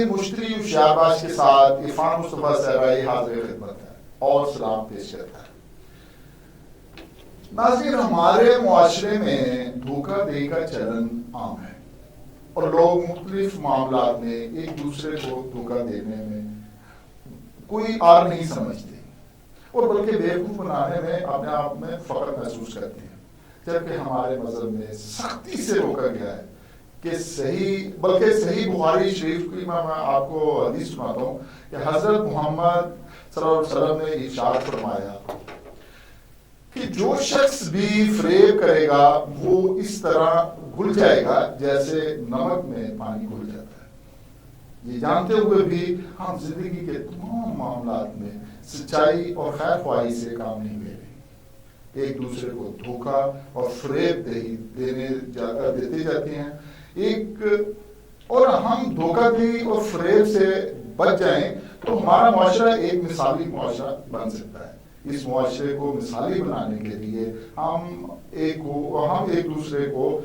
مشتری ہوشیارباز کے ساتھ عرفان مصطفیٰ صحرائی حاضر خدمت ہے اور سلام پیش کرتا ہے۔ ناظرین، ہمارے معاشرے میں دھوکہ دہی کا چلن عام ہے اور لوگ مختلف معاملات میں ایک دوسرے کو دھوکہ دینے میں کوئی آر نہیں سمجھتے اور بلکہ بیوقوف بنانے میں اپنے آپ میں فخر محسوس کرتے ہیں، جبکہ ہمارے مذہب میں سختی سے روکا گیا ہے کہ صحیح بخاری شریف کی میں آپ کو حدیث سناتا ہوں کہ حضرت محمد صلی اللہ علیہ وسلم نے ارشاد فرمایا کہ جو شخص بھی فریب کرے گا وہ اس طرح گھل جائے گا جیسے نمک میں پانی گھل جاتا ہے۔ یہ جانتے ہوئے بھی ہم زندگی کے تمام معاملات میں سچائی اور خیر خواہی سے کام نہیں لے رہے، ایک دوسرے کو دھوکہ اور فریب دیتے جاتے ہیں اور ہم دھوکہ دہی اور فریب سے بچ جائیں تو ہمارا معاشرہ ایک مثالی معاشرہ بن سکتا ہے۔ اس معاشرے کو مثالی بنانے کے لیے ہم ایک دوسرے کو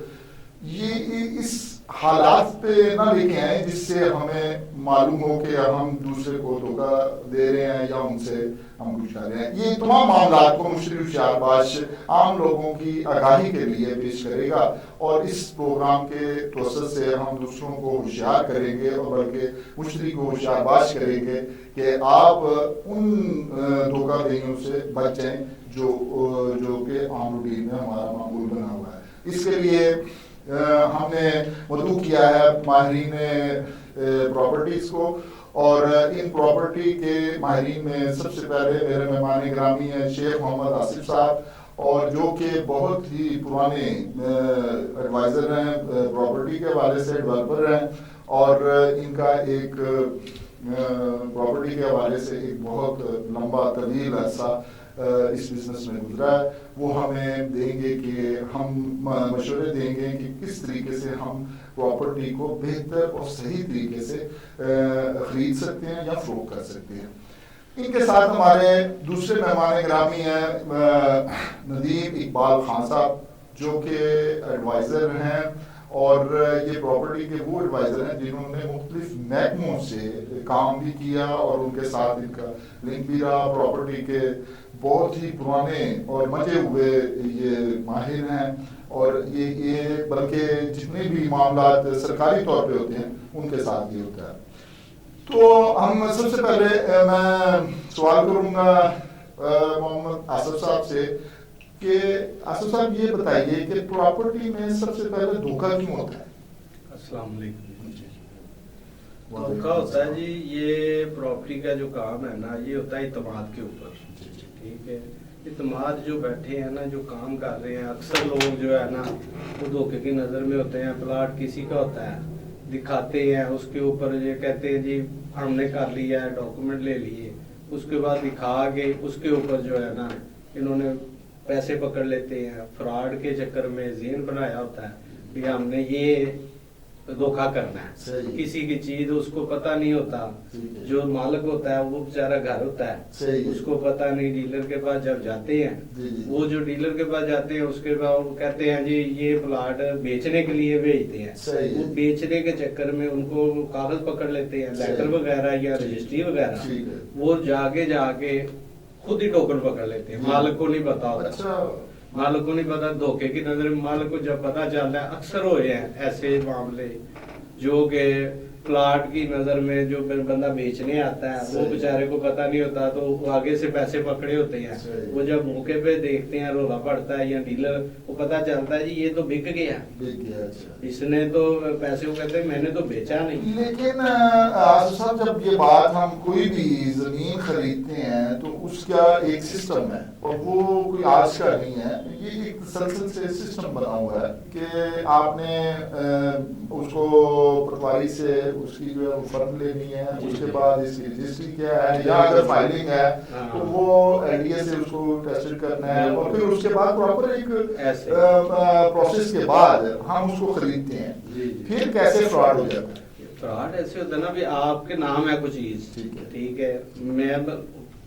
یہ اس حالات پہ نہ لے کے آئیں جس سے ہمیں معلوم ہو کہ ہم دوسرے کو دھوکہ دے رہے ہیں یا ان سے ہم کچھ کر رہے ہیں۔ یہ تمام معاملات کو مشتری ہوشیارباز عام لوگوں کی آگاہی کے لیے پیش کرے گا اور اس پروگرام کے توسط سے ہم دوسروں کو ہوشیار کریں گے اور بلکہ مشتری کو ہوشیارباز کریں گے کہ آپ ان دھوکہ دہیوں سے بچ جائیں جو کہ عام روٹین میں ہمارا معمول بنا ہوا ہے۔ اس کے لیے ہم نے مدعو کیا ہے ماہرین پراپرٹیز کو، اور ان پراپرٹی کے ماہرین میں سب سے پہلے میرے مہمان گرامی ہیں شیخ محمد آصف صاحب، اور جو کہ بہت ہی پرانے ایڈوائزر ہیں پراپرٹی کے حوالے سے، ڈیولپر ہیں، اور ان کا ایک پراپرٹی کے حوالے سے ایک بہت لمبا طویل عرصہ اس بزنس میں گزرا ہے۔ وہ ہمیں دیں گے کہ ہم مشورے دیں گے کہ کس طریقے سے ہم پراپرٹی کو بہتر اور صحیح طریقے سے خرید سکتے ہیں یا فروخت کر سکتے ہیں۔ ان کے ساتھ ہمارے دوسرے مہمان گرامی ہیں ندیم اقبال خان صاحب، جو کہ ایڈوائزر ہیں، اور یہ پراپرٹی کے وہ ایڈوائزر ہیں جنہوں نے مختلف محکموں سے کام بھی کیا اور ان کے ساتھ ان کا لنک بھی رہا۔ پراپرٹی کے بہت ہی پرانے اور مچے ہوئے یہ ماہر ہیں، اور یہ بلکہ جتنے بھی معاملات سرکاری طور پہ ہوتے ہیں ان کے ساتھ یہ ہوتا ہے۔ تو ہم سب سے پہلے میں سوال کروں گا محمد آصف صاحب سے کہ آصف صاحب یہ بتائیے کہ پراپرٹی میں سب سے پہلے دھوکہ کیوں ہوتا ہے؟ السلام علیکم۔ دھوکہ ہوتا ہے جی، یہ پراپرٹی کا جو کام ہے نا، یہ ہوتا ہے اعتماد کے اوپر، ٹھیک ہے۔ اعتماد جو بیٹھے ہیں نا، جو کام کر رہے ہیں، اکثر لوگ جو ہے نا وہ دھوکے کی نظر میں ہوتے ہیں۔ پلاٹ کسی کا ہوتا ہے، دکھاتے ہیں، اس کے اوپر یہ کہتے ہیں جی ہم نے کر لیا ہے، ڈاکومنٹ لے لیے، اس کے بعد دکھا کے اس کے اوپر جو ہے نا انہوں نے پیسے پکڑ لیتے ہیں۔ فراڈ کے چکر میں ذہن بنایا ہوتا ہے کہ ہم نے یہ دھوکہ کرنا ہے، کسی کی چیز اس کو پتہ نہیں ہوتا، جو مالک ہوتا ہے وہ بیچارہ گھر ہوتا ہے، اس کو پتہ نہیں۔ ڈیلر کے پاس جب جاتے ہیں، وہ جو ڈیلر کے پاس جاتے ہیں اس کے بعد وہ کہتے ہیں جی یہ پلاٹ بیچنے کے لیے بھیجتے ہیں، وہ بیچنے کے چکر میں ان کو کاغذ پکڑ لیتے ہیں، لیٹر وغیرہ یا رجسٹری وغیرہ، وہ جا کے خود ہی ٹوکن پکڑ لیتے ہیں، مالک کو نہیں پتا ہوتا، مالک کو نہیں پتا۔ دھوکے کی نظر میں مالک کو جب پتا چلتا ہے، اکثر ہوئے ہیں ایسے معاملے جو کہ پلاٹ کی نظر میں جو بندہ بیچنے آتا ہے وہ بیچارے کو پتا نہیں ہوتا، تو وہ آگے سے پیسے پکڑے ہوتے ہیں، وہ جب موقع پہ دیکھتے ہیں رولا پڑتا ہے یا ڈیلر کو پتا چلتا ہے جی یہ تو بک گیا، اس نے تو پیسے کو کہتے ہیں میں نے تو بیچا نہیں۔ لیکن آصف صاحب جب یہ بات ہم کوئی بھی زمین خریدتے ہیں تو اس کا ایک سسٹم ہے اور وہ کوئی آج کا نہیں ہے، یہ ایک سلسل سے سسٹم بنا ہوا ہے کہ آپ نے اس کو پٹواری سے اس کی جو ہے فرم لینی ہے، اس کے بعد اس کی رجسٹری کیا ہے یا اگر فائلنگ ہے تو وہ ایل ڈی اے سے اس کو ٹیسٹ کرنا ہے، اور پھر اس کے بعد پراپر ایک پروسیس کے بعد ہم اس کو خریدتے ہیں۔ پھر کیسے فراڈ ہو جاتا ہے؟ فراڈ ایسے ہوتا ہے نا بھی آپ کے نام ہے کوئی چیز، ٹھیک ہے، میں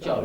4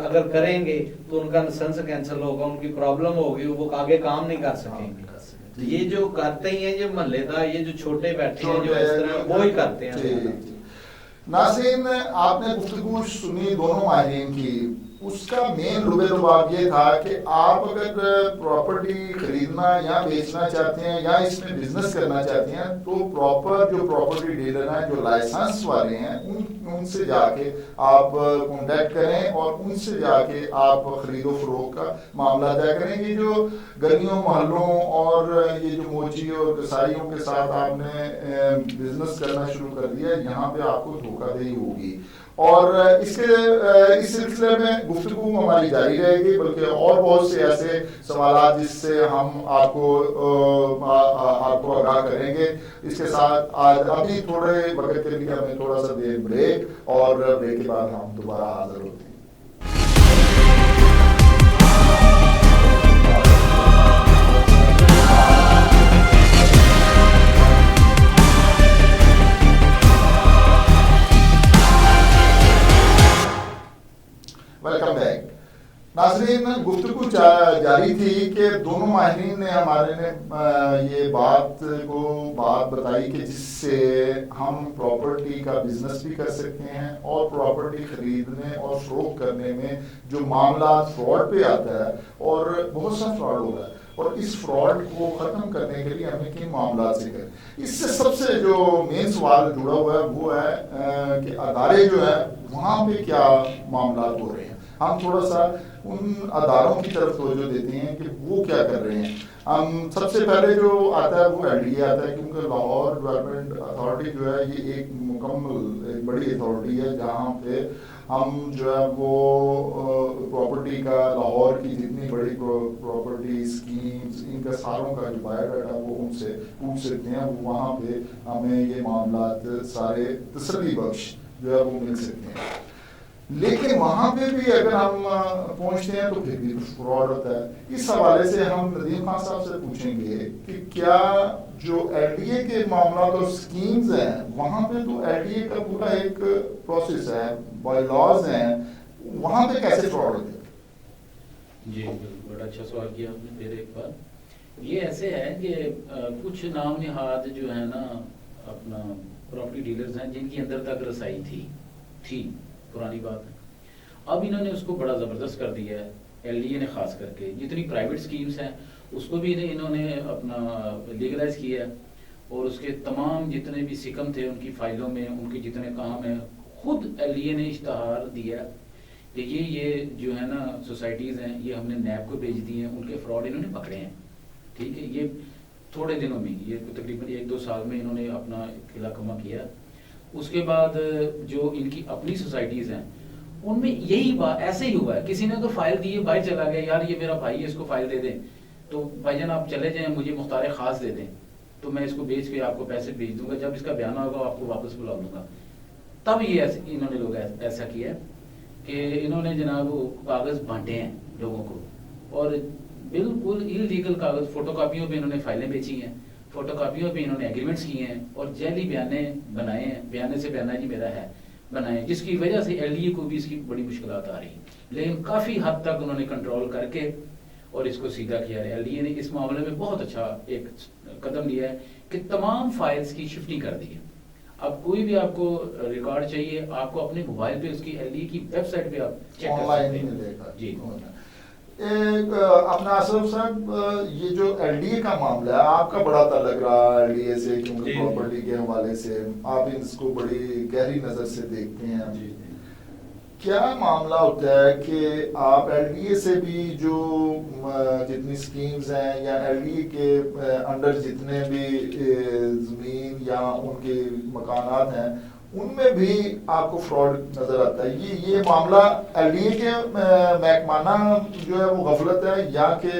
اگر کریں گے تو ان کا لائسنس کینسل ہوگا, ان کی پرابلم ہوگی, وہ آگے کام نہیں کر سکیں گے. یہ جو کرتے ہی ہیں, یہ محلے دار, یہ جو چھوٹے بیٹھے ہیں جو اس طرح, وہی کرتے ہیں. ناظرین, آپ نے گفتگو سنی دونوں ماہرین کی. اس کا مین لبے لباب یہ تھا کہ آپ اگر پراپرٹی خریدنا یا بیچنا چاہتے ہیں یا اس میں بزنس کرنا چاہتے ہیں تو پراپر جو پراپرٹی ڈیلر ہیں, جو لائسنس والے ہیں, ان سے جا کے آپ کانٹیکٹ کریں اور ان سے جا کے آپ خرید و فروخت کا معاملہ طے کریں. یہ جو گلیوں محلوں اور یہ جو موچی اور کسائیوں کے ساتھ آپ نے بزنس کرنا شروع کر دیا, یہاں پہ آپ کو دھوکہ دہی ہوگی. اور اس سلسلے میں گفتگو ہماری جاری رہے گی, بلکہ اور بہت سے ایسے سوالات جس سے ہم آپ کو آگاہ کریں گے. اس کے ساتھ آج ابھی تھوڑے وقت کے لیے ہمیں تھوڑا سا دیر بریک, اور بریک کے بعد ہم دوبارہ حاضر ہوتے ہیں. Welcome back. ناظرین, گفتگو جاری تھی کہ دونوں ماہرین نے ہمارے نے یہ بات بتائی کہ جس سے ہم پراپرٹی کا بزنس بھی کر سکتے ہیں, اور پراپرٹی خریدنے اور فروخت کرنے میں جو معاملات فراڈ پہ آتا ہے, اور بہت سا فراڈ ہو رہا ہے, اور اس فراڈ کو ختم کرنے کے لیے ہمیں کن معاملات سے کریں. اس سے سب سے جو مین سوال جڑا ہوا ہے وہ ہے کہ ادارے جو ہے وہاں پہ کیا معاملات ہو رہے ہیں. ہم تھوڑا سا ان اداروں کی طرف توجہ دیتے ہیں کہ وہ کیا کر رہے ہیں. ہم سب سے پہلے جو آتا ہے وہ LDA آتا ہے, کیونکہ لاہور ڈیولپمنٹ اتھارٹی جو ہے یہ ایک مکمل ایک بڑی اتھارٹی ہے جہاں پہ ہم جو ہے وہ پراپرٹی کا, لاہور کی جتنی بڑی پراپرٹی اسکیمز, ان کا ساروں کا جو بایو ڈاٹا وہ ان سے پوچھ سکتے ہیں. وہاں پہ ہمیں یہ معاملات سارے تسلی بخش جو ہے وہ مل سکتے ہیں. لیکن وہاں پہ بھی اگر ہم پہنچتے ہیں تو پھر بھی کچھ فراڈ ہوتا ہے. اس حوالے سے ہم ندیم خان صاحب سے پوچھیں گے کہ کیا جو LDA کے معاملات اور سکیمز ہیں وہاں پہ تو LDA کا پورا ایک پروسیس ہے, بائی لاز ہیں, وہاں پہ کیسے فراڈ ہوتے ہیں؟ جی بڑا اچھا سوال کیا آپ نے. پھر ایک بار یہ ایسے ہے کہ کچھ نام نہاد جو ہے نا اپنا پراپرٹی ڈیلرز ہیں جن کی اندر تک رسائی تھی پرانی بات ہے. اب انہوں نے اس کو بڑا زبردست کر دیا ہے, LDA نے خاص کر کے جتنی پرائیویٹ سکیمز ہیں اس کو بھی انہوں نے اپنا لیگلائز کیا ہے, اور اس کے تمام جتنے بھی سکم تھے ان کی فائلوں میں ان کے جتنے کام ہیں خود LDA نے اشتہار دیا کہ یہ جو ہے نا سوسائٹیز ہیں یہ ہم نے نیب کو بھیج دی ہیں, ان کے فراڈ انہوں نے پکڑے ہیں. ٹھیک ہے, یہ تھوڑے دنوں میں, یہ تقریباً 1-2 سال میں انہوں نے اپنا قلعہ کما کیا. اس کے بعد جو ان کی اپنی سوسائٹیز ہیں ان میں یہی بات ایسے ہی ہوا ہے. کسی نے تو فائل دی ہے, باہر چلا گیا, یار یہ میرا بھائی ہے اس کو فائل دے دیں, تو بھائی جان آپ چلے جائیں, مجھے مختار خاص دے دیں تو میں اس کو بیچ کے آپ کو پیسے بھیج دوں گا, جب اس کا بیانہ ہوگا آپ کو واپس بلا دوں گا. تب یہ انہوں نے لوگ ایسا کیا کہ انہوں نے جناب کاغذ بانٹے ہیں لوگوں کو, اور بالکل انلیگل کاغذ, فوٹو کاپیوں پہ انہوں نے فائلیں بیچی ہیں, فوٹو کاپیوں پہ انہوں نے ایگریمنٹس کیے ہیں, اور جعلی بیانے بنائے ہیں, بیانے سے بیانہ جی میرا ہے بنائے, جس کی وجہ سے LDA کو بھی اس کی بڑی مشکلات آ رہی ہیں. لیکن کافی حد تک انہوں نے کنٹرول کر کے اور اس کو سیدھا کیا ہے. LDA نے اس معاملے میں بہت اچھا ایک قدم لیا ہے کہ تمام فائلز کی شفٹنگ کر دی ہے. اب کوئی بھی آپ کو ریکارڈ چاہیے, آپ کو اپنے موبائل پہ اس کی LDA کی ویب سائٹ پہ آپ چیک کر سکتے ہیں. جی اپنا اشرف صاحب, یہ جو LDA کا معاملہ ہے آپ کا بڑا تعلق رہا LDA سے, کیونکہ پراپرٹی کے حوالے سے آپ اس کو بڑی گہری نظر سے دیکھتے ہیں. کیا معاملہ ہوتا ہے کہ آپ LDA سے بھی جو جتنی سکیمز ہیں یا LDA کے انڈر جتنے بھی زمین یا ان کے مکانات ہیں ان میں بھی آپ کو فراڈ نظر آتا ہے. یہ معاملہ LDA کے محکمانہ جو ہے وہ غفلت ہے, یا کہ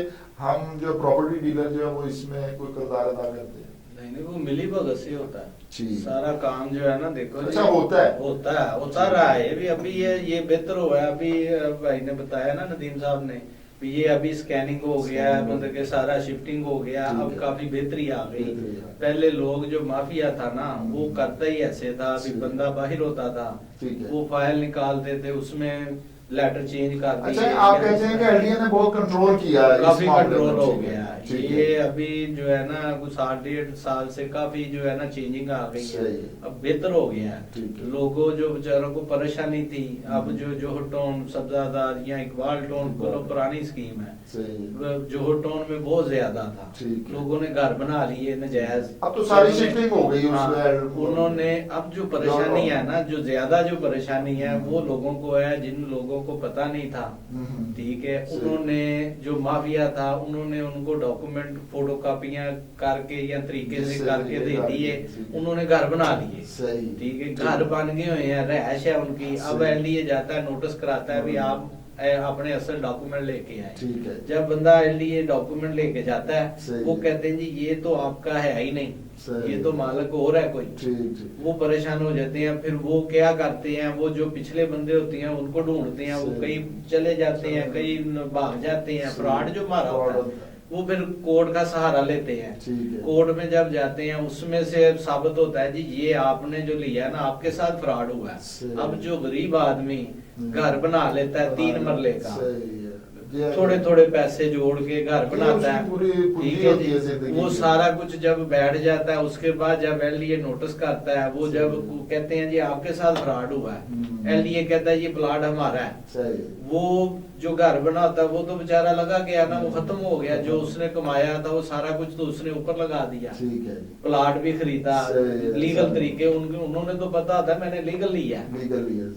ہم جو پراپرٹی ڈیلر جو ہے وہ اس میں کوئی کردار ادا کرتے ہیں؟ نہیں, وہ ملی بھگت سے ہوتا ہے جی. سارا کام جو ہے نا, دیکھو اچھا ہوتا رہا ہے. یہ بھی ابھی یہ بہتر ہوا ہے. ابھی بھائی نے بتایا نا, ندیم صاحب نے, یہ ابھی اسکیننگ ہو گیا ہے, مطلب کہ سارا شفٹنگ ہو گیا, اب کافی بہتری آ گئی. پہلے لوگ جو مافیا تھا نا وہ کرتا ہی ایسے تھا, ابھی بندہ باہر ہوتا تھا, وہ فائل نکالتے تھے, اس میں لیٹر چینج کر دی اچھا آپ کہتے ہیں کہ ایل ڈی اے نے بہت کنٹرول کیا ہے، کافی کنٹرول ہو گیا ہے یہ ابھی جو ہے نا کچھ 8-1.5 سال سے کافی جو ہے نا چینجنگ آ گئی ہے، اب بہتر ہو گیا ہے، لوگوں جو بیچاروں کو پریشانی تھی اب جو جوہر ٹاؤن سبزادار یا اقبال ٹاؤن کو پرانی اسکیم ہے، جوہر ٹاؤن میں بہت زیادہ تھا، لوگوں نے گھر بنا لیے نجائز، اب تو ساری شفٹنگ ہو گئی انہوں نے اب جو پریشانی ہے نا جو زیادہ جو پریشانی ہے وہ لوگوں کو ہے جن لوگوں کو پتا نہیں تھا، ٹھیک ہے، انہوں نے جو مافیا تھا انہوں نے ان کو ڈاکومنٹ فوٹو کاپیاں کر کے یا طریقے سے کر کے دے دیے، انہوں نے گھر بنا لیے، ٹھیک ہے، گھر بن گئے ہوئے ہیں، رہائش ہے ان کی، اب ایل ڈی اے جاتا ہے نوٹس کراتا ہے بھی آپ اپنے اصل ڈاکومنٹ لے کے آئے، جب بندہ ایل ڈی اے ڈاکومنٹ لے کے جاتا ہے وہ کہتے ہیں جی یہ تو آپ کا ہے ہی نہیں، یہ تو مالک اور ہے کوئی، وہ پریشان ہو جاتے ہیں، پھر وہ کیا کرتے ہیں وہ جو پچھلے بندے ہوتے ہیں ان کو ڈھونڈتے ہیں، وہ کئی چلے جاتے ہیں کئی بھاگ جاتے ہیں، فراڈ جو مارا ہوتا ہے وہ پھر کورٹ کا سہارا لیتے ہیں، کورٹ میں جب جاتے ہیں اس میں سے ثابت ہوتا ہے جی یہ آپ نے جو لیا ہے نا آپ کے ساتھ فراڈ ہوا ہے، اب جو غریب آدمی گھر بنا لیتا ہے 3 مرلے کا تھوڑے تھوڑے پیسے جوڑ کے گھر بناتا ہے، ٹھیک ہے جی، وہ سارا کچھ جب بیٹھ جاتا ہے اس کے بعد جب ایل ڈی اے نوٹس کرتا ہے وہ جب کہتے ہیں جی آپ کے ساتھ فراڈ ہوا ہے، ایل ڈی اے کہتا ہے یہ پلاٹ ہمارا ہے، وہ جو گھر بنا ہوتا ہے وہ تو بیچارہ لگا گیا نا، وہ ختم ہو گیا، جو اس نے کمایا تھا وہ سارا کچھ تو اس نے اوپر لگا دیا، پلاٹ بھی خریدا لیگل طریقے، انہوں نے تو پتا تھا میں نے لیگل لیا ہے،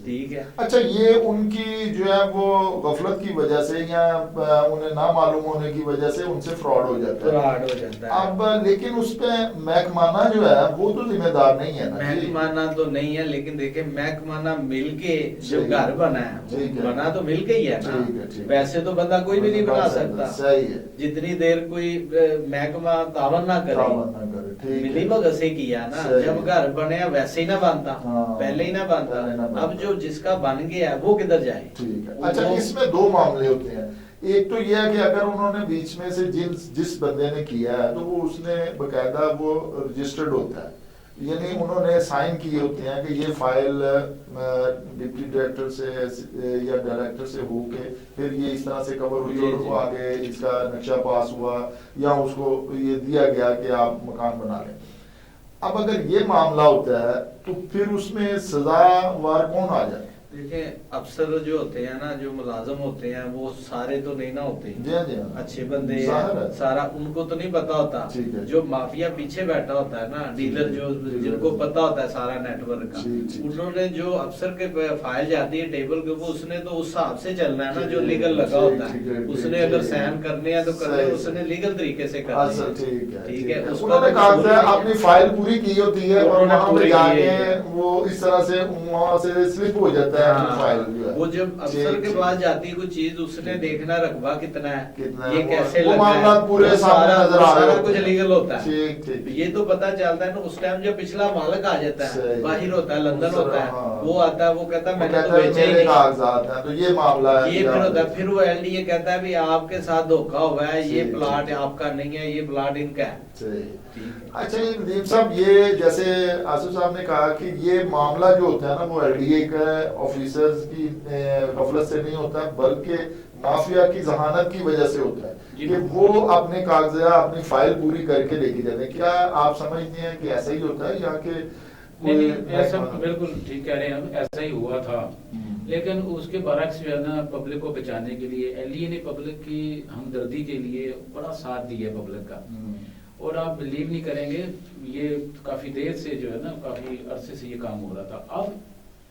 ٹھیک ہے۔ اچھا یہ ان کی جو ہے وہ غفلت کی وجہ سے یا انہیں نہ معلوم ہونے کی وجہ سے ان سے فراڈ ہو جاتا ہے، اب لیکن اس پہ محکمانہ جو ہے وہ تو ذمہ دار نہیں ہے نا، محکمانہ تو نہیں ہے، لیکن دیکھیں محکمانہ مل کے جو گھر بنا ہے بنا تو مل کے ہی ہے نا، ویسے تو بندہ کوئی بھی نہیں بنا سکتا، جتنی دیر کوئی محکمہ تعاون نہ کرے، ملی بھگت سے کیا نا، جب گھر بنے ویسے ہی نہ بنتا، پہلے ہی نہ بنتا، اب جو جس کا بن گیا وہ کدھر جائے۔ اچھا اس میں 2 معاملے ہوتے ہیں، ایک تو یہ ہے کہ اگر انہوں نے بیچ میں سے جس بندے نے کیا ہے تو وہ اس نے باقاعدہ وہ رجسٹرڈ ہوتا ہے، یعنی انہوں نے سائن کیے ہوتے ہیں کہ یہ فائل ڈپٹی ڈائریکٹر سے یا ڈائریکٹر سے ہو کے پھر یہ اس طرح سے کور ہوئی اور وہ آگے اس کا نقشہ پاس ہوا یا اس کو یہ دیا گیا کہ آپ مکان بنا لیں۔ اب اگر یہ معاملہ ہوتا ہے تو پھر اس میں سزا وار کون آ جائے؟ دیکھیں افسر جو ہوتے ہیں نا جو ملازم ہوتے ہیں وہ سارے تو نہیں نہ ہوتے، اچھے بندے ہیں، سارا ان کو تو نہیں پتا ہوتا، جو مافیا پیچھے بیٹھا ہوتا ہے نا ڈیلر جو جن کو پتا ہوتا ہے سارا نیٹ ورک کا، انہوں نے جو افسر کے فائل جاتی ہے ٹیبل کے وہ اس نے تو اس حساب سے چلنا ہے نا جو لیگل لگا ہوتا ہے، اس نے اگر سائن کرنے ہیں تو کرنے، اس نے لیگل طریقے سے کرنا ہے، ٹھیک ہے، انہوں نے کہا تھا اپنی فائل پوری کی ہوتی ہے اور وہاں پہ جا کے وہ اس طرح سے وہاں سے سلپ ہو جاتا ہے، وہ جب افسر کے پاس جاتی ہے کوئی چیز اس نے دیکھنا رقبہ کتنا ہے، یہ کیسے لگا ہے، سارا کچھ لیگل ہوتا ہے، یہ تو پتا چلتا ہے نا اس ٹائم جب پچھلا مالک آ جاتا ہے، باہر ہوتا ہے، لندن ہوتا ہے، وہ آتا ہے وہ کہتا ہے میں نے تو بیچے ہی نہیں، تو یہ معاملہ ہے، یہ پھر ہوتا ہے، پھر وہ ایل ڈی اے کہتا ہے بھی آپ کے ساتھ دھوکا ہوا ہے، یہ پلاٹ آپ کا نہیں ہے، یہ پلاٹ ان کا ہے۔ اچھا ندیم صاحب یہ جیسے آصف صاحب نے کہا کہ یہ معاملہ جو ہوتا ہے نا وہ ایل ڈی اے کا آفیسرز کی غفلت سے نہیں ہوتا بلکہ مافیا کی ذہانت کی وجہ سے ہوتا ہے کہ وہ اپنے کاغذات اپنی فائل پوری کر کے لے کے جاتے ہیں، کیا آپ سمجھتے ہیں کہ ایسا ہی ہوتا ہے یا کہ ایسا بالکل ٹھیک کہہ رہے ہیں، ایسا ہی ہوا تھا، لیکن اس کے برعکس جو ہے نا پبلک کو بچانے کے لیے ایل ڈی اے نے پبلک کی ہمدردی کے لیے بڑا ساتھ دیا ہے پبلک کا، اور آپ بلیو نہیں کریں گے یہ کافی دیر سے جو ہے نا کافی عرصے سے یہ کام ہو رہا تھا، اب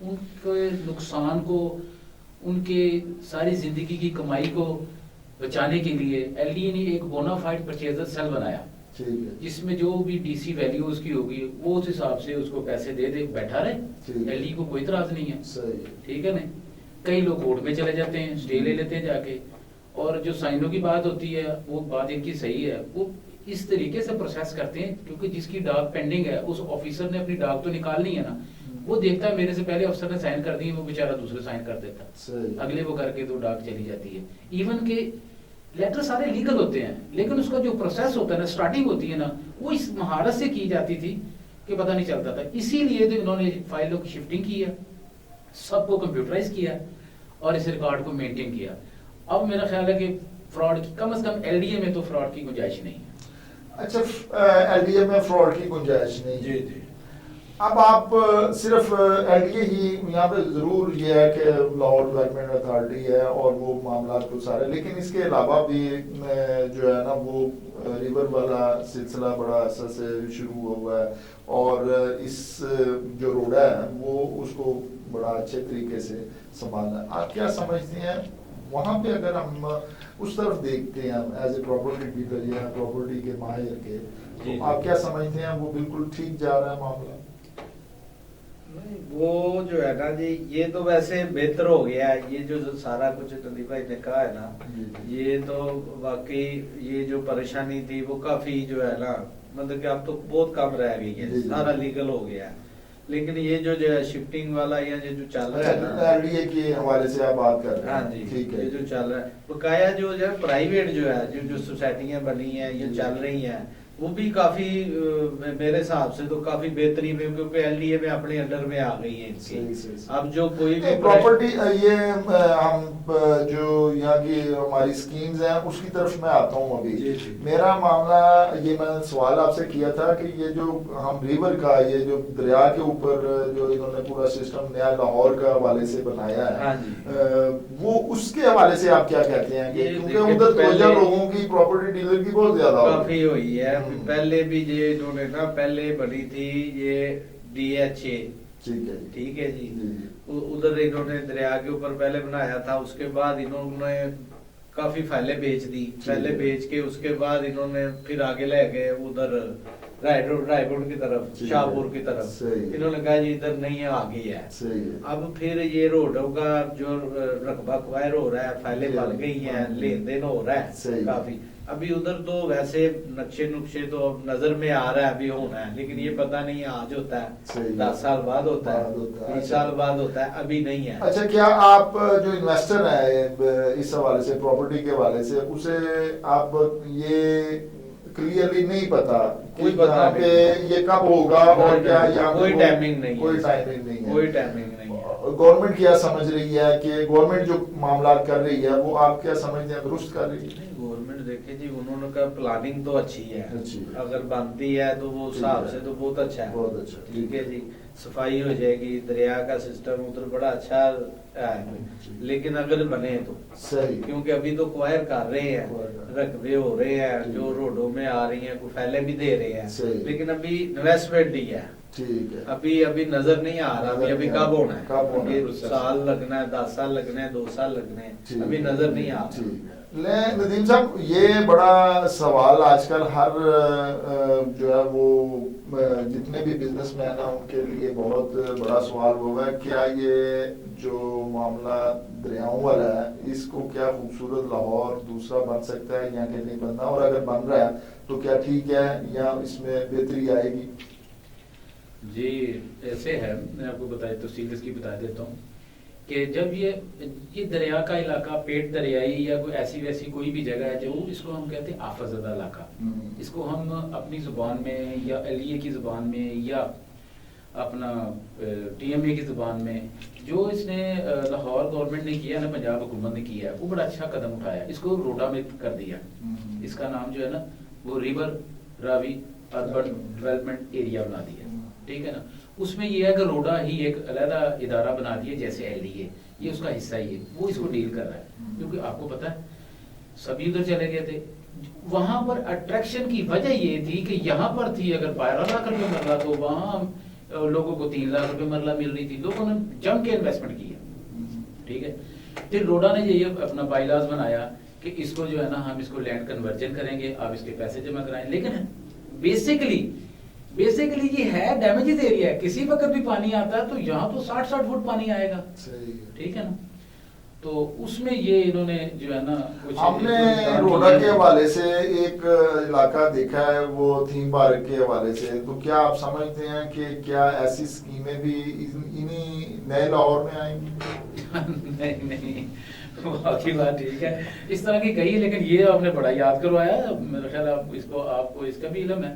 ان کے نقصان کو ان کے ساری زندگی کی کمائی کو بچانے کے لیے ایل ڈی اے نے ایک بونا فائڈ پرچیزر سیل بنایا جس میں جو بھی ڈی سی ویلیو اس کی ہوگی وہ اس حساب سے اس کو پیسے دے دے بیٹھا رہے، ایل ڈی کو کوئی اعتراض نہیں ہے، ٹھیک ہے نا۔ کئی لوگ کورٹ میں چلے جاتے ہیں، اسٹے لے لیتے ہیں جا کے، اور جو سائنوں کی بات ہوتی ہے وہ بات ان کی صحیح ہے، وہ اس طریقے سے پروسیس کرتے ہیں کیونکہ جس کی ڈاک پینڈنگ ہے اس آفیسر نے اپنی ڈاک تو نکالنی ہے نا، وہ دیکھتا ہے میرے سے پہلے افسر نے سائن کر دی، وہ بیچارہ دوسرے سائن کر دیتا، اگلے وہ کر کے تو ڈاک چلی جاتی ہے، ایون کہ لیٹر سارے لیگل ہوتے ہیں لیکن اس کا جو پروسیس ہوتا ہے نا سٹارٹنگ ہوتی ہے نا وہ اس مہارت سے کی جاتی تھی کہ پتہ نہیں چلتا تھا، اسی لیے تو انہوں نے فائلوں کی شفٹنگ کی ہے، سب کو کمپیوٹرائز کیا ہے، اور اس ریکارڈ کو مینٹین کیا. اب میرا خیال ہے کہ فراڈ کی کم از کم LDA میں تو فراڈ کی گنجائش نہیں ہے. اچھا LDA میں فراڈ کی گنجائش نہیں. جی جی. اب آپ صرف LDA ہی یہاں پہ ضرور یہ ہے کہ لاہور ڈیولپمنٹ اتھارٹی ہے اور وہ معاملات کو سارے، لیکن اس کے علاوہ بھی جو ہے نا وہ ریور والا سلسلہ بڑا عرصہ سے شروع ہوا ہے، اور اس جو روڈ ہے وہ اس کو بڑا اچھے طریقے سے سنبھالنا ہے. آپ کیا سمجھتے ہیں وہاں پہ اگر ہم اس طرف دیکھتے ہیں ایز اے پراپرٹی ڈیلر یا پراپرٹی کے ماہر کے، تو آپ کیا سمجھتے ہیں وہ بالکل ٹھیک جا رہا ہے معاملہ؟ وہ جو ہے نا جی یہ تو ویسے بہتر ہو گیا ہے، یہ جو سارا کچھ ٹلی بھائی نے کہا ہے نا، یہ تو واقعی یہ جو پریشانی تھی وہ کافی جو ہے نا مطلب کہ اب تو بہت کم رہ گئی ہے، سارا لیگل ہو گیا ہے. لیکن یہ جو ہے شفٹنگ والا یا جو چل رہا ہے نا LDA کے حوالے سے آپ بات کر رہے ہیں. ہاں جی، ٹھیک ہے. یہ جو چل رہا ہے بقایا جو ہے پرائیویٹ جو ہے جو سوسائٹیاں بنی ہیں یہ چل رہی ہیں، وہ بھی کافی میرے حساب سے تو کافی بہترین ہے، کیونکہ LDA میں اپنے انڈر میں آ گئی ہیں. اب جو کوئی بھی پراپرٹی یہ ہم جو یہاں کی ہماری سکیمز ہیں اس کی طرف میں آتا ہوں. ابھی میرا معاملہ یہ میں سوال آپ سے کیا تھا کہ یہ جو ہم ریور کا یہ جو دریا کے اوپر جو انہوں نے پورا سسٹم نیا لاہور کا حوالے سے بنایا ہے، وہ اس کے حوالے سے آپ کیا کہتے ہیں؟ کیونکہ ادھر توجہ لوگوں کی پراپرٹی ڈیلر کی بہت زیادہ کافی ہوئی ہے. پہلے بھی یہ انہوں نے نا پہلے بنی تھی یہ DHA، ٹھیک ہے جی، ادھر انہوں نے دریا کے اوپر پہلے بنایا تھا، اس کے بعد انہوں نے کافی فائلیں بیچ دی، پہلے بیچ کے اس کے بعد انہوں نے پھر آگے لے گئے ادھر رائے روڈ کی طرف، شاہ پور کی طرف. انہوں نے کہا جی ادھر نہیں ہے آگے ہے. اب پھر یہ روڈوں کا جو رقبہ ایکوائر ہو رہا ہے، فائلیں بن گئی ہیں، لین دین ہو رہا ہے کافی. ابھی ادھر تو ویسے نقشے تو نظر میں آ رہا ہے ابھی ہونا ہے، لیکن یہ پتہ نہیں آج ہوتا ہے 10 سال بعد ہوتا ہے 20 سال بعد ہوتا ہے، ابھی نہیں ہے. اچھا، کیا آپ جو انویسٹر ہے اس حوالے سے پراپرٹی کے حوالے سے اسے آپ یہ کلیئرلی نہیں پتا کہ یہاں پہ یہ کب ہوگا اور کیا یہاں کوئی ٹائمنگ نہیں ہے، کوئی ٹائمنگ نہیں ہے، کوئی ٹائمنگ نہیں ہے. گورنمنٹ کیا سمجھ رہی ہے کہ گورنمنٹ جو معاملات کر رہی ہے وہ آپ کیا سمجھتے ہیں درست کر رہی ہے؟ گورنمنٹ دیکھیں جی انہوں نے کہا پلاننگ تو اچھی ہے، اگر بنتی ہے تو وہ حساب سے تو بہت اچھا ہے، بہت اچھا. ٹھیک ہے جی، صفائی ہو جائے گی، دریا کا سسٹم ادھر بڑا اچھا ہے. لیکن اگر بنے تو صحیح، کیونکہ ابھی تو کوائر کر رہے ہیں، رقبے ہو رہے ہیں، جو روڈوں میں آ رہی ہیں کوئی پھیلے بھی دے رہے ہیں، لیکن ابھی انویسٹمنٹ ہی ہے. ٹھیک ہے، ابھی نظر نہیں آ رہا ابھی کب ہونا ہے. سال لگنا ہے، 10 سال لگنا ہے، 2 سال لگنے ہیں، ابھی نظر نہیں آ رہا. ندیم صاحب، یہ بڑا سوال آج کل ہر جو ہے وہ جتنے بھی بزنس مین ہیں ان کے لیے بہت بڑا سوال ہوگا، کیا یہ جو معاملہ دریاؤں والا ہے اس کو کیا خوبصورت لاہور دوسرا بن سکتا ہے یا کہ نہیں بننا، اور اگر بن رہا ہے تو کیا ٹھیک ہے یا اس میں بہتری آئے گی؟ جی ایسے ہے، میں آپ کو تفصیل اس کی بتا دیتا ہوں کہ جب یہ دریا کا علاقہ پیٹ دریائی یا کوئی ایسی ویسی کوئی بھی جگہ ہے جو اس کو ہم کہتے ہیں آفت زدہ علاقہ، اس کو ہم اپنی زبان میں یا LDA کی زبان میں یا اپنا TMA کی زبان میں جو اس نے لاہور گورنمنٹ نے کیا نا، پنجاب حکومت نے کیا، وہ بڑا اچھا قدم اٹھایا، اس کو روڈا میں کر دیا. اس کا نام جو ہے نا وہ ریور راوی اربن ڈیولپمنٹ ایریا بنا دیا، ٹھیک ہے نا. اس میں یہ ہے کہ روڈا ہی ایک علیحدہ ادارہ بنا دیا جیسے LDA، یہ اس کا حصہ ہی ہے، وہ اس کو ڈیل کر رہا ہے. کیونکہ آپ کو پتا ہے سبھی ادھر چلے گئے تھے، وہاں پر اٹریکشن کی وجہ یہ تھی کہ یہاں پر تھی اگر 12 لاکھ روپے مرلہ تو وہاں لوگوں کو 3 لاکھ روپے مرلہ مل رہی تھی، لوگوں نے جم کے انویسٹمنٹ کیا، ٹھیک ہے. پھر روڈا نے یہ اپنا بائی لاز بنایا کہ اس کو جو ہے نا ہم اس کو لینڈ کنورجن کریں گے، آپ اس کے پیسے جمع کرائیں. لیکن بیسیکلی یہ ہے ڈیمیجز ایریا ہے، کسی وقت بھی پانی آتا ہے تو یہاں تو 60 فٹ پانی آئے گا، ٹھیک ہے نا. تو اس میں یہ انہوں نے جو ہے نا ہم نے روڈا کے حوالے سے ایک علاقہ دیکھا ہے وہ تھیم پارک کے حوالے سے، تو کیا آپ سمجھتے ہیں کہ کیا ایسی سکیمیں بھی انہی نئے لاہور میں آئیں گی؟ نہیں باقی بات ٹھیک ہے، اس طرح کی کہی، لیکن یہ آپ نے بڑا یاد کروایا، میرا خیال آپ کو اس کا بھی علم ہے.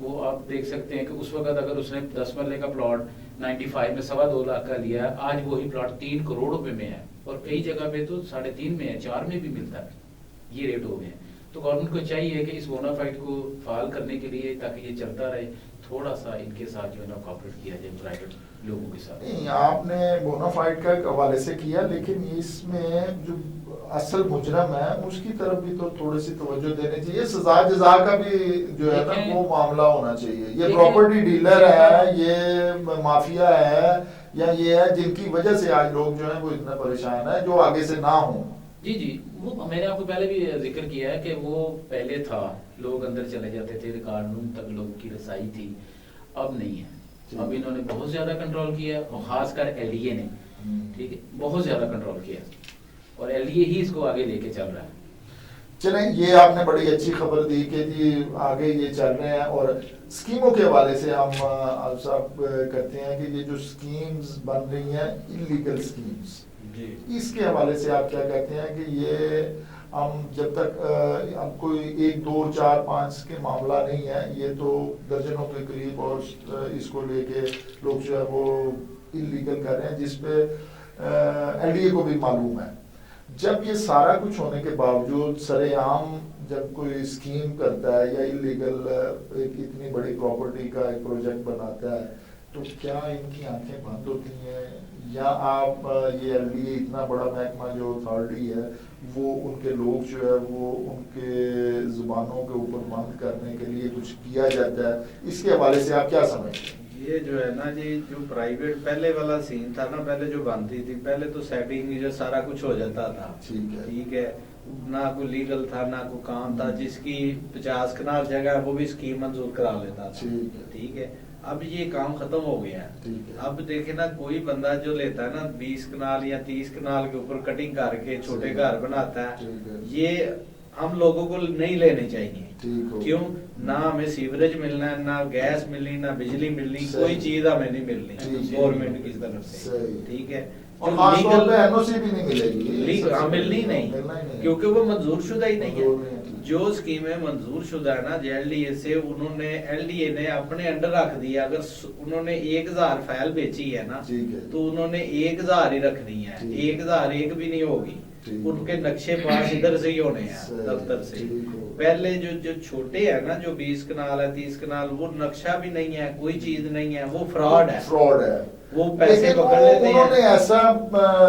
وہ آپ دیکھ سکتے ہیں کہ اس وقت اگر اس نے 10 مرلے کا پلاٹ 95 میں 2.25 لاکھ کا لیا ہے، آج وہی پلاٹ 3 کروڑ روپے میں ہے، اور کئی جگہ پہ تو 3.5 میں ہے، 4 میں بھی ملتا ہے، یہ ریٹ ہو گئے ہیں. تو گورنمنٹ کو چاہیے کہ اس بونافائڈ کو فعال کرنے کے لیے، تاکہ یہ چلتا رہے، تھوڑا سا ان کے ساتھ جو ہے نا کوآپریٹ کیا جائے پرائیویٹ لوگوں کے ساتھ. نہیں، آپ نے بونافائڈ کا حوالے سے کیا، لیکن اس میں جو اصل مجرم ہے اس کی طرف بھی تو تھوڑی سی توجہ دینی چاہیے. سزا جزا کا بھی جو ہے نا وہ معاملہ ہونا چاہیے. یہ پراپرٹی ڈیلر ہے، یہ مافیا ہے، یا یہ ہے جن کی وجہ سے آج لوگ جو ہیں وہ اتنا پریشان ہے، جو آگے سے نہ ہوں. جی وہ میں نے آپ کو پہلے بھی ذکر کیا ہے کہ وہ پہلے تھا، لوگ اندر چلے جاتے تھے، قانون تک لوگوں کی رسائی تھی، اب نہیں ہے. اب انہوں نے بہت زیادہ کنٹرول کیا، اور خاص کر ایل ڈی اے نے، ٹھیک ہے، بہت زیادہ کنٹرول کیا، اور ایل ڈی اے ہی اس کو آگے لے کے چل رہا ہے. چلیں، یہ آپ نے بڑی اچھی خبر دی کہ جی آگے یہ چل رہے ہیں. اور اسکیموں کے حوالے سے ہم صاحب کرتے ہیں کہ یہ جو اسکیمز بن رہی ہیں انلیگل اسکیمز، اس کے حوالے سے آپ کیا کہتے ہیں کہ یہ ہم جب تک ہم کوئی 1 2 4 5 کے معاملہ نہیں ہے، یہ تو درجنوں کے قریب، اور اس کو لے کے لوگ جو ہے وہ انلیگل کر رہے ہیں، جس پہ ایل ڈی اے کو بھی معلوم ہے. جب یہ سارا کچھ ہونے کے باوجود سر عام جب کوئی اسکیم کرتا ہے یا انلیگل ایک اتنی بڑی پراپرٹی کا ایک پروجیکٹ بناتا ہے، تو کیا ان کی آنکھیں بند ہوتی ہیں، یا آپ یہ ایل ڈی اے اتنا بڑا محکمہ جو اتھارٹی ہے، وہ ان کے لوگ جو ہے وہ ان کے زبانوں کے اوپر بند کرنے کے لیے کچھ کیا جاتا ہے؟ اس کے حوالے سے آپ کیا سمجھتے ہیں؟ یہ جو ہے نا جی، جو پرائیویٹ پہلے والا سین تھا نا، پہلے جو بنتی تھی، پہلے تو سیٹنگ جو سارا کچھ ہو جاتا تھا، ٹھیک ہے، نہ کوئی لیگل تھا، نہ کوئی کام تھا. جس کی 50 کنال جگہ ہے وہ بھی اسکیم منظور کرا لیتا تھا، ٹھیک ہے. اب یہ کام ختم ہو گیا ہے. اب دیکھیں نا، کوئی بندہ جو لیتا ہے نا 20 کنال یا 30 کنال کے اوپر کٹنگ کر کے چھوٹے گھر بناتا ہے، یہ ہم لوگوں کو نہیں لینے چاہیے. کیوں؟ نہ ہمیں سیوریج ملنا ہے، نہ گیس ملنی، نہ بجلی ملنی، کوئی چیز ہمیں نہیں ملنی گورنمنٹ کی طرف سے، ٹھیک ہے. اور خاص طور پہ این او سی بھی نہیں ملے گی، ملنی نہیں، کیونکہ وہ منظور شدہ ہی نہیں ہے. جو اسکیمیں منظور شدہ ہے نا ایل ڈی اے سے، انہوں نے ایل ڈی اے نے اپنے انڈر رکھ دیا. اگر انہوں نے 1000 فائل بیچی ہے نا، تو انہوں نے 1000 ہی رکھنی ہے، 1000 ایک بھی نہیں ہوگی. ان کے نقشے پاس ادھر سے ہی ہونے ہیں دفتر سے. پہلے جو چھوٹے ہیں نا، جو 20 کنال ہے 30 کنال، وہ نقشہ بھی نہیں ہے، کوئی چیز نہیں ہے، وہ فراڈ ہے. وہ پیسے پکڑ لیتے ہیں. انہوں نے ایسا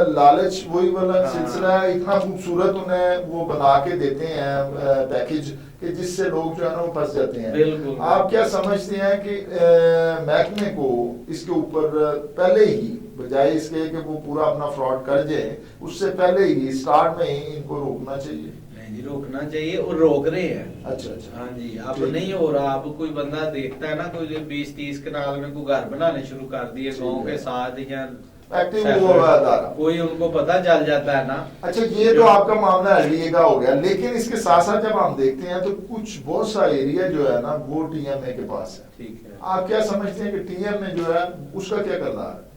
لالچ، وہی والا سلسلہ ہے، اتنا خوبصورت انہیں وہ بنا کے دیتے ہیں پیکج، کہ جس سے لوگ جو ہے نا وہ پھنس جاتے ہیں. آپ کیا سمجھتے ہیں کہ محکمے کو اس کے اوپر پہلے ہی، بجائے اس کے کہ وہ پورا اپنا فراڈ کر جائے، اس سے پہلے ہی سٹارٹ میں ہی ان کو روکنا چاہیے؟ جی روکنا چاہیے، اور روک رہے ہیں. اچھا ہاں جی. اب نہیں ہو رہا. اب کوئی بندہ دیکھتا ہے نا، کوئی 20-30 کنال میں کوئی گھر بنانے شروع کر دیے گاؤں کے ساتھ، یا کوئی ان کو پتہ چل جاتا ہے نا. اچھا، یہ تو آپ کا معاملہ ایل ڈی اے کا ہو گیا، لیکن اس کے ساتھ ساتھ جب ہم دیکھتے ہیں تو کچھ بہت سا ایریا جو ہے نا وہ ٹی ایم اے کے پاس ہے. ٹھیک ہے. آپ کیا سمجھتے ہیں کہ ٹی ایم اے جو ہے اس کا کیا کردار ہے؟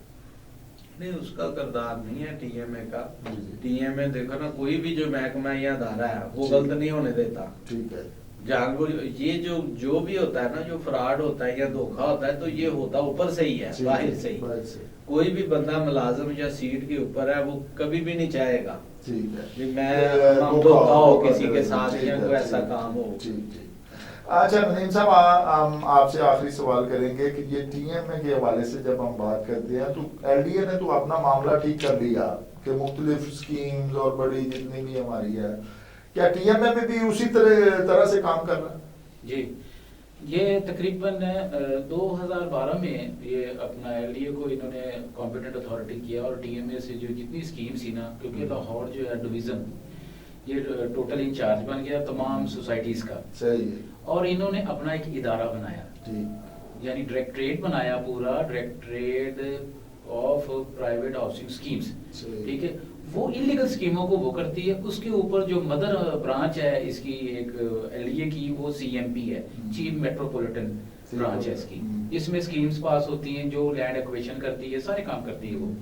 نہیں، اس کا کردار نہیں ہے ٹی ایم اے کا. ٹی ایم اے دیکھو نا، کوئی بھی جو محکمہ یا ادارہ ہے وہ غلط نہیں ہونے دیتا. ٹھیک ہے. جان بوجھ یہ جو بھی ہوتا ہے نا، جو فراڈ ہوتا ہے یا دھوکا ہوتا ہے، تو یہ ہوتا اوپر سے ہی ہے، باہر سے ہی. کوئی بھی بندہ ملازم یا سیٹ کے اوپر ہے، وہ کبھی بھی نہیں چاہے گا میں دھوکا ہو کسی کے ساتھ یا کوئی ایسا کام ہو. اچھا ندیم صاحب، ہم آپ سے آخری سوال کریں گے کہ یہ ٹی ایم اے کے حوالے سے جب ہم بات کرتے ہیں، تو ایل ڈی اے نے تو اپنا معاملہ ٹھیک کر لیا کہ مختلف اسکیمز اور بڑی جتنی بھی ہماری ہے، کیا ٹی ایم اے میں بھی اسی طرح سے کام کر رہا ہے؟ جی، یہ تقریباً 2012 میں یہ اپنا ایل ڈی اے کو انہوں نے کمپیٹنٹ اتھارٹی کیا، اور ٹی ایم اے سے جو جتنی اسکیم تھی نا، کیونکہ لاہور جو ہے ڈویژن یہ ٹوٹل انچارج بن گیا تمام سوسائٹیز کا. صحیح ہے. اور انہوں نے اپنا ایک ادارہ بنایا، یعنی ڈائریکٹریٹ بنایا، پورا directorate of private housing schemes. ٹھیک ہے. وہ انلیگل اسکیموں کو وہ کرتی ہے. اس کے اوپر جو مدر برانچ ہے اس کی ایک ایل ڈی اے کی، وہ سی ایم پی ہے، چیف میٹروپولیٹن برانچ ہے اس کی. اس میں اسکیمز پاس ہوتی ہیں، جو لینڈ ایکویشن کرتی ہے، سارے کام کرتی ہے وہ.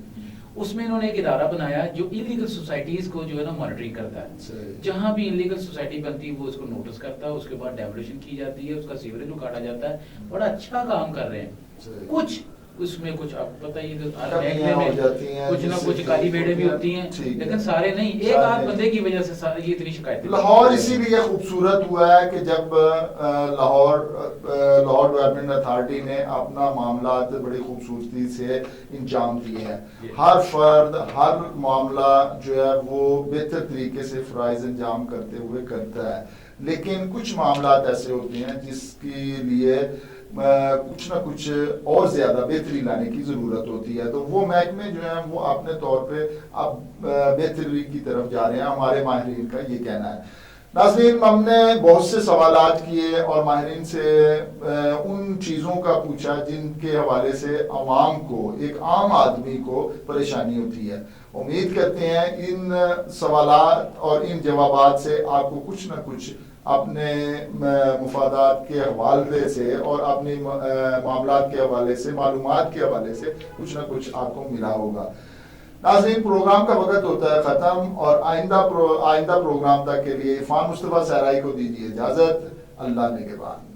اس میں انہوں نے ایک ادارہ بنایا جو انلیگل سوسائٹیز کو جو ہے نا مانیٹرنگ کرتا ہے. صحیح. جہاں بھی انلیگل سوسائٹی بنتی ہے وہ اس کو نوٹس کرتا ہے, اس کے بعد ڈیمولیشن کی جاتی ہے, اس کا سیوریج کو کاٹا جاتا ہے. بڑا اچھا کام کر رہے ہیں. صحیح. کچھ اس میں کچھ آپ بتائیے کمیاں ہو جاتی ہیں, کچھ نہ جس سے کچھ کالی بیڑے بھی ہوتی ہیں, ٹھیک ہے. لیکن سارے نہیں. ایک آدھ بندے کی وجہ سے سارے یہ اتنی شکایتیں. لاہور اسی لیے خوبصورت ہوا ہے کہ جب لاہور ڈیولپمنٹ اتھارٹی نے اپنا معاملات بڑی خوبصورتی سے انجام دیے ہیں. ہر فرد ہر معاملہ جو ہے وہ بہتر طریقے سے فرائض انجام کرتے ہوئے کرتا ہے, لیکن کچھ معاملات ایسے ہوتے ہیں جس کے لیے کچھ نہ کچھ اور زیادہ بہتری لانے کی ضرورت ہوتی ہے. تو وہ محکمے جو ہیں وہ اپنے طور پہ اب بہتری کی طرف جا رہے ہیں, ہمارے ماہرین کا یہ کہنا ہے. ناظرین, ہم نے بہت سے سوالات کیے اور ماہرین سے ان چیزوں کا پوچھا جن کے حوالے سے عوام کو, ایک عام آدمی کو پریشانی ہوتی ہے. امید کرتے ہیں ان سوالات اور ان جوابات سے آپ کو کچھ نہ کچھ اپنے مفادات کے حوالے سے اور اپنی معاملات کے حوالے سے, معلومات کے حوالے سے کچھ نہ کچھ آپ کو ملا ہوگا. ناظرین, پروگرام کا وقت ہوتا ہے ختم, اور آئندہ پروگرام تک کے لیے عرفان مصطفیٰ صحرائی کو دیجیے اجازت. اللہ نگہبان.